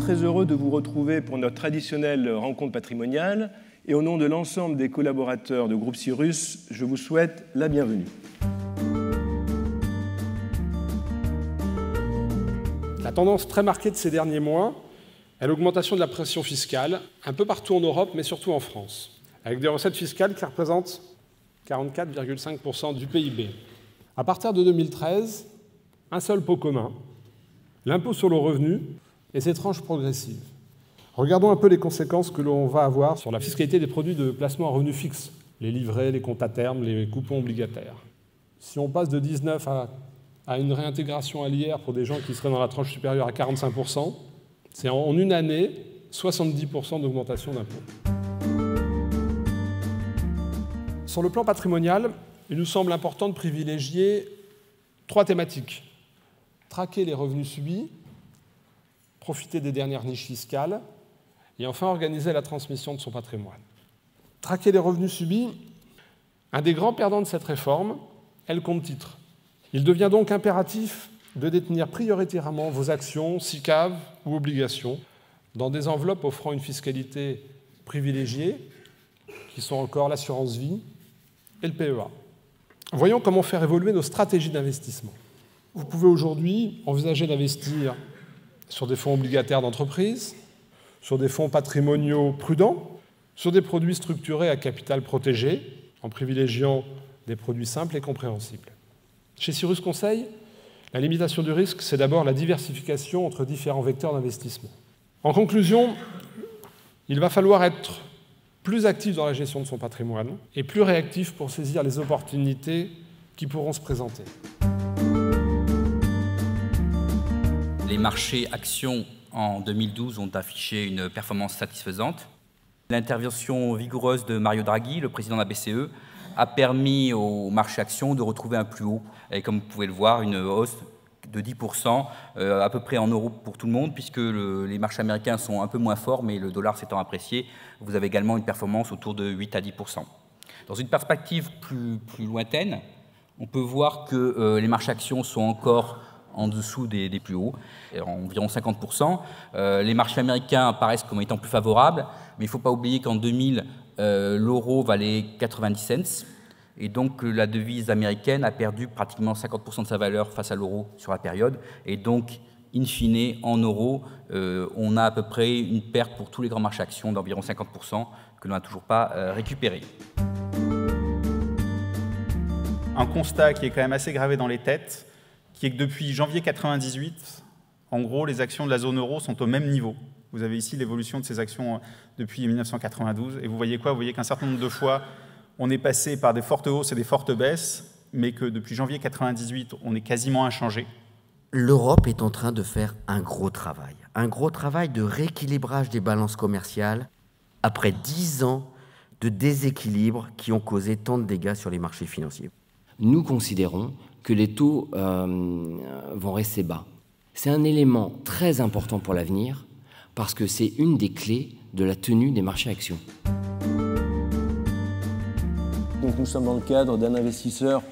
très heureux de vous retrouver pour notre traditionnelle rencontre patrimoniale et au nom de l'ensemble des collaborateurs de Groupe Cyrus, je vous souhaite la bienvenue. La tendance très marquée de ces derniers mois est l'augmentation de la pression fiscale, un peu partout en Europe, mais surtout en France, avec des recettes fiscales qui représentent 44,5% du PIB. À partir de 2013, un seul pot commun, l'impôt sur le revenu et ses tranches progressives. Regardons un peu les conséquences que l'on va avoir sur la fiscalité des produits de placement à revenu fixe, les livrets, les comptes à terme, les coupons obligataires. Si on passe de 19 à une réintégration à l'IR pour des gens qui seraient dans la tranche supérieure à 45%, c'est en une année 70% d'augmentation d'impôts. Sur le plan patrimonial, il nous semble important de privilégier 3 thématiques. Traquer les revenus subis, profiter des dernières niches fiscales et enfin organiser la transmission de son patrimoine. Traquer les revenus subis, un des grands perdants de cette réforme est le compte-titres. Il devient donc impératif de détenir prioritairement vos actions, SICAV ou obligations, dans des enveloppes offrant une fiscalité privilégiée, qui sont encore l'assurance vie et le PEA. Voyons comment faire évoluer nos stratégies d'investissement. Vous pouvez aujourd'hui envisager d'investir sur des fonds obligataires d'entreprise, sur des fonds patrimoniaux prudents, sur des produits structurés à capital protégé, en privilégiant des produits simples et compréhensibles. Chez Cyrus Conseil, la limitation du risque, c'est d'abord la diversification entre différents vecteurs d'investissement. En conclusion, il va falloir être plus actif dans la gestion de son patrimoine et plus réactif pour saisir les opportunités qui pourront se présenter. Les marchés actions en 2012 ont affiché une performance satisfaisante. L'intervention vigoureuse de Mario Draghi, le président de la BCE, a permis aux marchés actions de retrouver un plus haut. Et comme vous pouvez le voir, une hausse de 10%, à peu près en euros pour tout le monde, puisque les marchés américains sont un peu moins forts, mais le dollar s'étant apprécié, vous avez également une performance autour de 8 à 10%. Dans une perspective plus lointaine, on peut voir que les marchés actions sont encore en dessous des plus hauts, environ 50%. Les marchés américains apparaissent comme étant plus favorables, mais il ne faut pas oublier qu'en 2000, l'euro valait 90 cents, et donc la devise américaine a perdu pratiquement 50% de sa valeur face à l'euro sur la période, et donc, in fine, en euros, on a à peu près une perte pour tous les grands marchés actions d'environ 50% que l'on n'a toujours pas récupéré. Un constat qui est quand même assez gravé dans les têtes, qui est que depuis janvier 1998, en gros, les actions de la zone euro sont au même niveau. Vous avez ici l'évolution de ces actions depuis 1992. Et vous voyez quoi? Vous voyez qu'un certain nombre de fois, on est passé par des fortes hausses et des fortes baisses, mais que depuis janvier 1998, on est quasiment inchangé. L'Europe est en train de faire un gros travail de rééquilibrage des balances commerciales après 10 ans de déséquilibre qui ont causé tant de dégâts sur les marchés financiers. Nous considérons que les taux vont rester bas. C'est un élément très important pour l'avenir parce que c'est une des clés de la tenue des marchés actions. Donc nous sommes dans le cadre d'un investisseur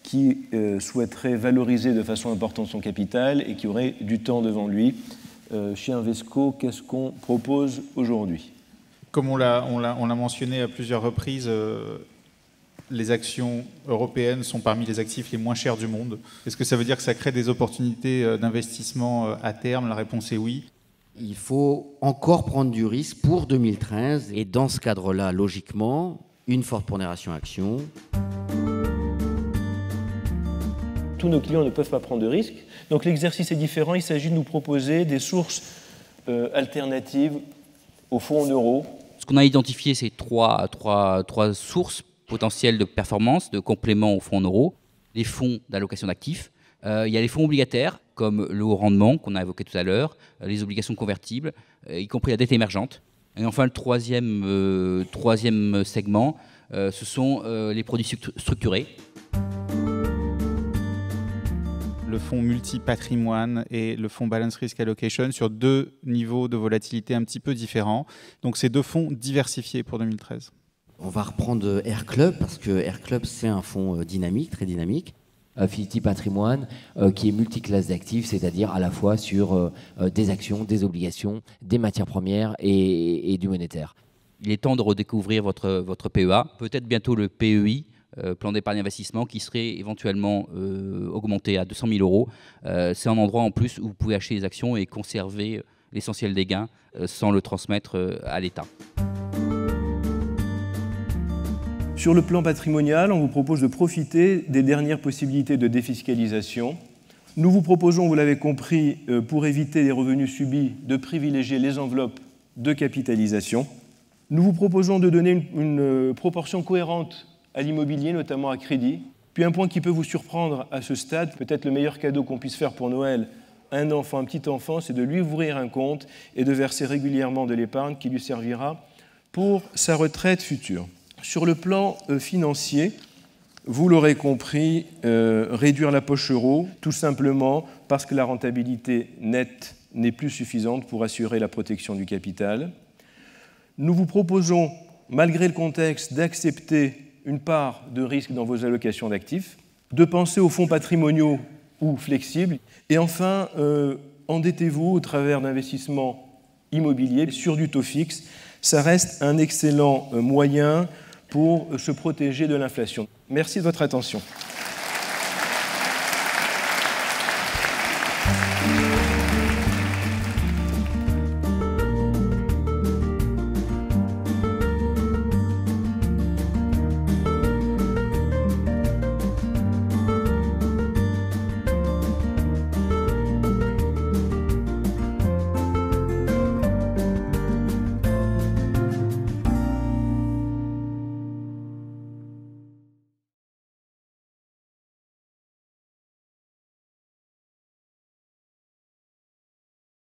qui souhaiterait valoriser de façon importante son capital et qui aurait du temps devant lui. Chez Invesco, qu'est-ce qu'on propose aujourd'hui? Comme on l'a mentionné à plusieurs reprises, les actions européennes sont parmi les actifs les moins chers du monde. Est-ce que ça veut dire que ça crée des opportunités d'investissement à terme? La réponse est oui. Il faut encore prendre du risque pour 2013 et dans ce cadre-là, logiquement, une forte pondération action. Tous nos clients ne peuvent pas prendre de risques. Donc l'exercice est différent. Il s'agit de nous proposer des sources alternatives au fonds en euros. Ce qu'on a identifié, c'est trois sources potentielles de performance, de complément au fonds en euros. Les fonds d'allocation d'actifs. Il y a les fonds obligataires, comme le haut rendement qu'on a évoqué tout à l'heure, les obligations convertibles, y compris la dette émergente. Et enfin, le troisième segment, ce sont les produits structurés. Le fonds multi-patrimoine et le fonds Balance Risk Allocation sur 2 niveaux de volatilité un petit peu différents. Donc, c'est 2 fonds diversifiés pour 2013. On va reprendre Air Club parce que Air Club, c'est un fonds dynamique, très dynamique. Affinity Patrimoine, qui est multiclasse d'actifs, c'est-à-dire à la fois sur des actions, des obligations, des matières premières et du monétaire. Il est temps de redécouvrir votre PEA, peut-être bientôt le PEI, plan d'épargne investissement, qui serait éventuellement augmenté à 200 000 euros. C'est un endroit en plus où vous pouvez acheter des actions et conserver l'essentiel des gains sans le transmettre à l'État. Sur le plan patrimonial, on vous propose de profiter des dernières possibilités de défiscalisation. Nous vous proposons, vous l'avez compris, pour éviter les revenus subis, de privilégier les enveloppes de capitalisation. Nous vous proposons de donner une proportion cohérente à l'immobilier, notamment à crédit. Puis un point qui peut vous surprendre à ce stade, peut-être le meilleur cadeau qu'on puisse faire pour Noël à un enfant, un petit enfant, c'est de lui ouvrir un compte et de verser régulièrement de l'épargne qui lui servira pour sa retraite future. Sur le plan financier, vous l'aurez compris, réduire la poche euro, tout simplement parce que la rentabilité nette n'est plus suffisante pour assurer la protection du capital. Nous vous proposons, malgré le contexte, d'accepter une part de risque dans vos allocations d'actifs, de penser aux fonds patrimoniaux ou flexibles, et enfin, endettez-vous au travers d'investissements immobiliers sur du taux fixe. Ça reste un excellent moyen pour se protéger de l'inflation. Merci de votre attention.